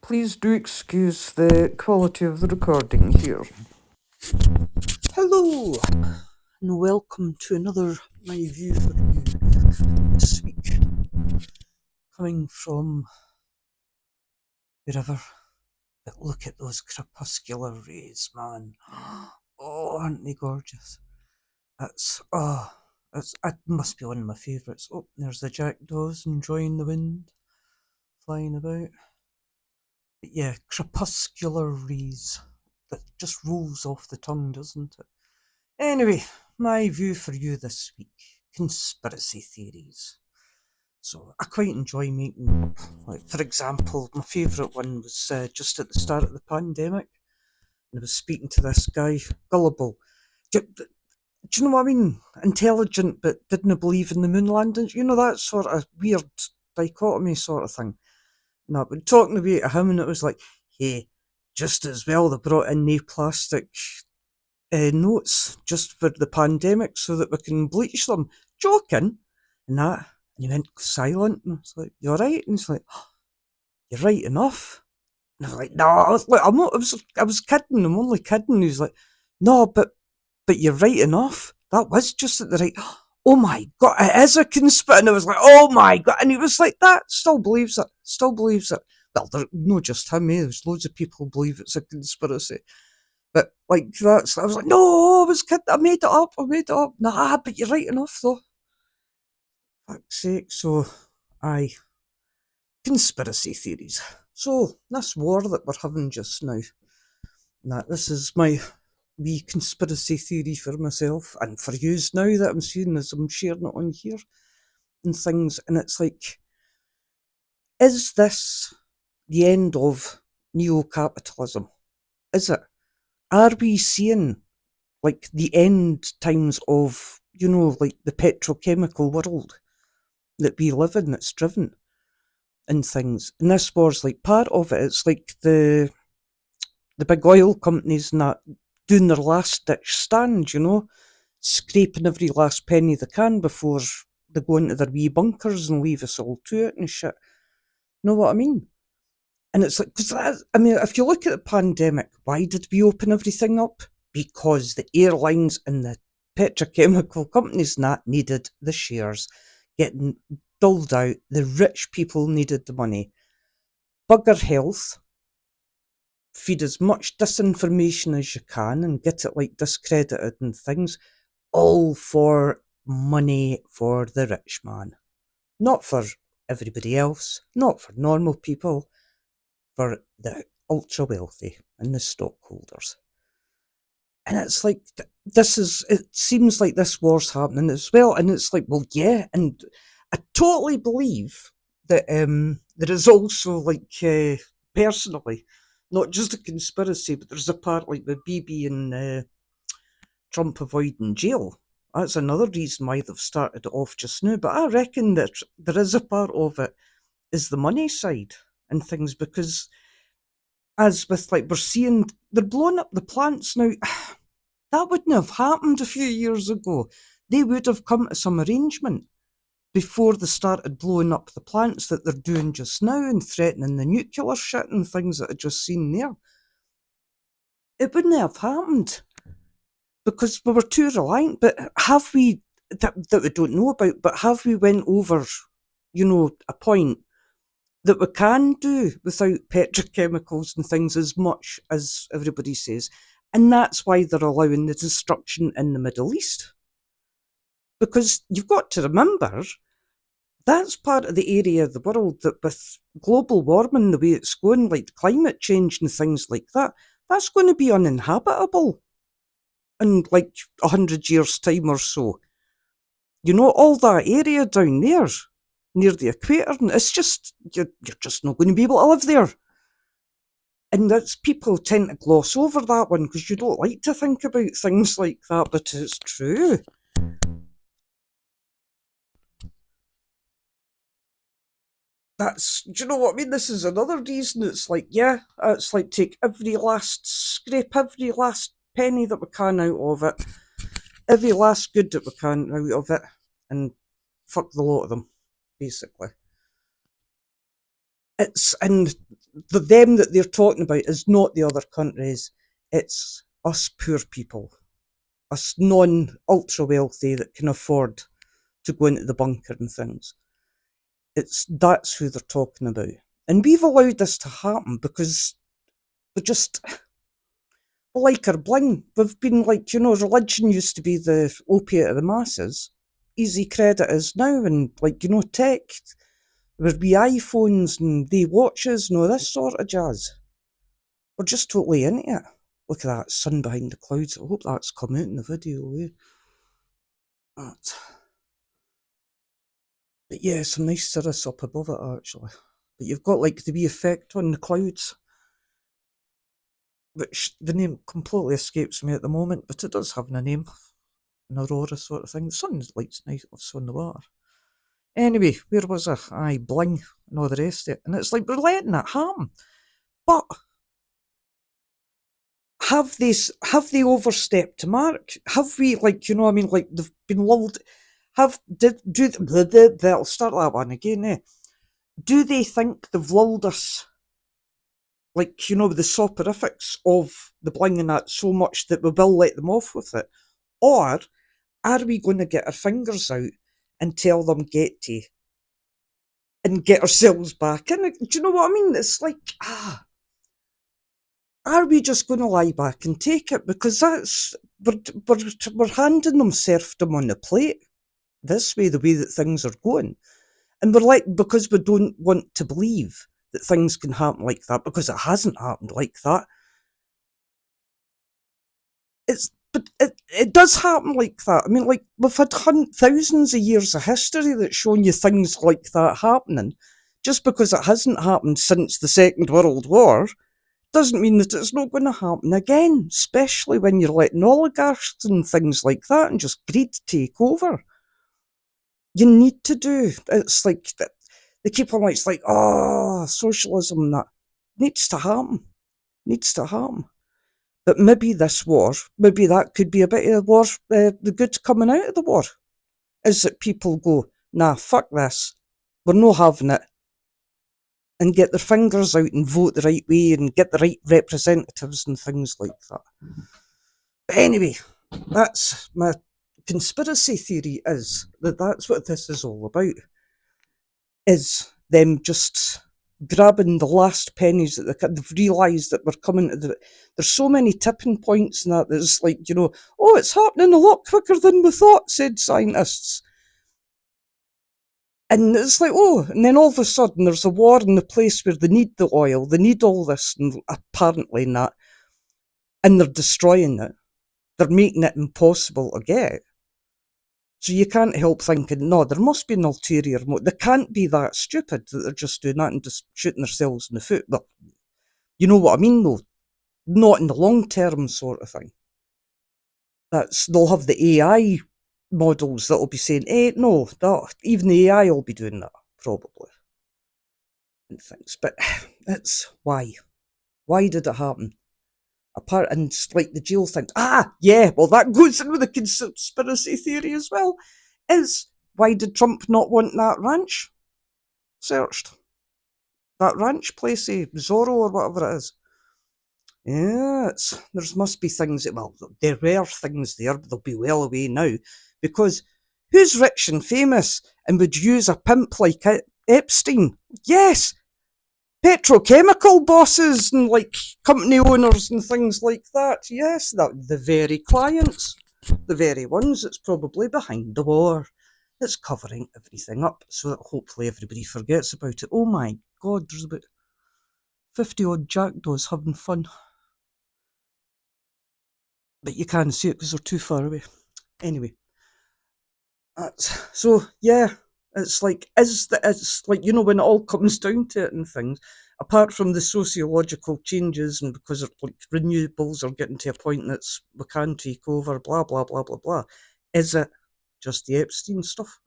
Please do excuse the quality of the recording here. Hello, and welcome to another My View for You this week. Coming from wherever, but look at those crepuscular rays, man. Oh, aren't they gorgeous? It must be one of my favourites. Oh, there's the jackdaws enjoying the wind, flying about. But yeah, crepuscular rays. That just rolls off the tongue, doesn't it? Anyway, my view for you this week: conspiracy theories. So I quite enjoy making them up. Like, for example, my favourite one was just at the start of the pandemic. And I was speaking to this guy, gullible. Do you know what I mean? Intelligent, but didn't believe in the moon landings. You know, that sort of weird dichotomy sort of thing. No, but talking about him, and it was like, hey, just as well they brought in the plastic notes just for the pandemic so that we can bleach them. Joking? And that. And he went silent, and I was like, "You're right." And he's like, oh, "You're right enough." And I was like, "No, I was like, I'm not, I was kidding, I'm only kidding." He's like, "No, but you're right enough. That was just at the right." Oh my god, it is a conspiracy. And I was like, "Oh my god." And he was like, "That still believes it, still believes it." Well, not just him, there's loads of people who believe it's a conspiracy. But like I was like, "No, I was kidding. I made it up. I made it up." Nah, but you're right enough though. Fuck's sake. So, aye, conspiracy theories. So this war that we're having just now. This is my wee conspiracy theory for myself and for yous now that I'm seeing as I'm sharing it on here and things. And it's like, is this the end of neo-capitalism? Is it? Are we seeing like the end times of, like the petrochemical world that we live in, that's driven and things? And this war's like part of it. It's like the big oil companies and that doing their last ditch stand, scraping every last penny they can before they go into their wee bunkers and leave us all to it and shit. Know what I mean? And it's like, if you look at the pandemic, why did we open everything up? Because the airlines and the petrochemical companies and that needed the shares getting doled out. The rich people needed the money. Bugger health. Feed as much disinformation as you can and get it like discredited and things. All for money for the rich man. Not for everybody else. Not for normal people. For the ultra wealthy and the stockholders. And it's like, it seems like this war's happening as well. And it's like, well, yeah. And I totally believe that there is also, like, personally, not just a conspiracy, but there's a part like the BB and Trump avoiding jail. That's another reason why they've started it off just now. But I reckon that there is a part of it is the money side and things, because as with, like, we're seeing, they're blowing up the plants now. That wouldn't have happened a few years ago. They would have come to some arrangement before they started blowing up the plants that they're doing just now and threatening the nuclear shit and things that I just seen there. It wouldn't have happened because we were too reliant. But have we, that we don't know about, but have we went over, a point that we can do without petrochemicals and things as much as everybody says? And that's why they're allowing the destruction in the Middle East. Because you've got to remember, that's part of the area of the world that, with global warming the way it's going, like climate change and things like that, that's going to be uninhabitable in like 100 years' time or so. All that area down there near the equator, and it's just, you're just not going to be able to live there. And that's, people tend to gloss over that one because you don't like to think about things like that, but it's true. Do you know what I mean? This is another reason. It's like, yeah, it's like scrape every last penny that we can out of it, every last good that we can out of it, and fuck the lot of them, basically. And them that they're talking about is not the other countries, it's us poor people, us non-ultra wealthy that can afford to go into the bunker and things. That's who they're talking about. And we've allowed this to happen because we're just, we like our bling. We've been like, religion used to be the opiate of the masses. Easy credit is now, and tech, there'd be iPhones and the watches and all this sort of jazz. We're just totally into it. Look at that sun behind the clouds. I hope that's come out in the video. But yeah, some nice cirrus up above it actually. But you've got the wee effect on the clouds, which the name completely escapes me at the moment, but it does have a name. An aurora sort of thing. The sun lights nice on the water. Anyway, where was I? Aye, bling and all the rest of it. And it's like, we're letting it happen. But have they overstepped the mark? Have we, they've been lulled? I'll start that one again, eh? Do they think they've lulled us, with the soporifics of the bling and that so much that we will let them off with it? Or are we going to get our fingers out and tell them get to and get ourselves back in? Do you know what I mean? It's like, are we just going to lie back and take it? Because we're handing them serfdom on the plate this way, the way that things are going. And because we don't want to believe that things can happen like that, because it hasn't happened like that. But it does happen like that. I mean, we've had thousands of years of history that's shown you things like that happening. Just because it hasn't happened since the Second World War doesn't mean that it's not going to happen again, especially when you're letting oligarchs and things like that and just greed take over. You need to do. It's like, they keep on it's like, socialism, that needs to happen. Needs to happen. But maybe this war, maybe that could be a bit of the war, the good coming out of the war, is that people go, nah, fuck this, we're not having it, and get their fingers out and vote the right way and get the right representatives and things like that. But anyway, that's my conspiracy theory, is that that's what this is all about, is them just grabbing the last pennies that they've realised that we're coming to there's so many tipping points and that there's it's happening a lot quicker than we thought, said scientists. And it's like, and then all of a sudden there's a war in the place where they need the oil, they need all this, and apparently not, and they're destroying it. They're making it impossible to get. So you can't help thinking, no, there must be an ulterior motive. They can't be that stupid that they're just doing that and just shooting themselves in the foot. But you know what I mean, though? Not in the long term sort of thing. They'll have the AI models that'll be saying, no, even the AI will be doing that, probably. And things. But it's why. Why did it happen? And the jail thing. Well, that goes in with the conspiracy theory as well. Is why did Trump not want that ranch searched? That ranch place, Zorro or whatever it is. Yeah, there must be things there were things there, but they'll be well away now. Because who's rich and famous and would use a pimp like Epstein? Yes, petrochemical bosses and company owners and things like that. Yes, the very clients, the very ones that's probably behind the war, that's covering everything up so that hopefully everybody forgets about it. Oh my God, there's about 50 odd jackdaws having fun. But you can't see it because they're too far away. Anyway, so yeah, it's when it all comes down to it and things, apart from the sociological changes and because renewables are getting to a point that we can take over, blah, blah, blah, blah, blah. Is it just the Epstein stuff?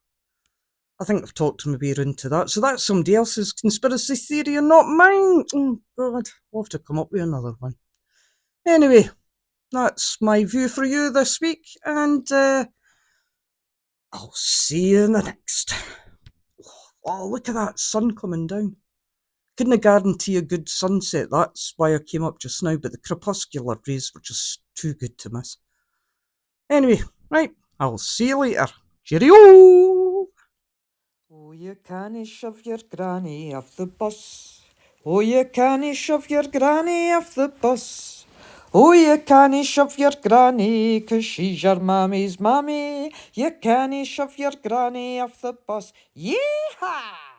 I think I've talked my way around to that. So that's somebody else's conspiracy theory and not mine. Oh God, I'll have to come up with another one. Anyway, that's my view for you this week, and I'll see you in the next. Oh, look at that sun coming down. Couldn't guarantee a good sunset, that's why I came up just now, but the crepuscular rays were just too good to miss. Anyway, right, I'll see you later. Cheerio! Oh, you can't shove your granny off the bus. Oh, you can't shove your granny off the bus. Oh, you can't shove your granny 'cause she's your mammy's mammy. You can't shove your granny off the bus. Yeehaw!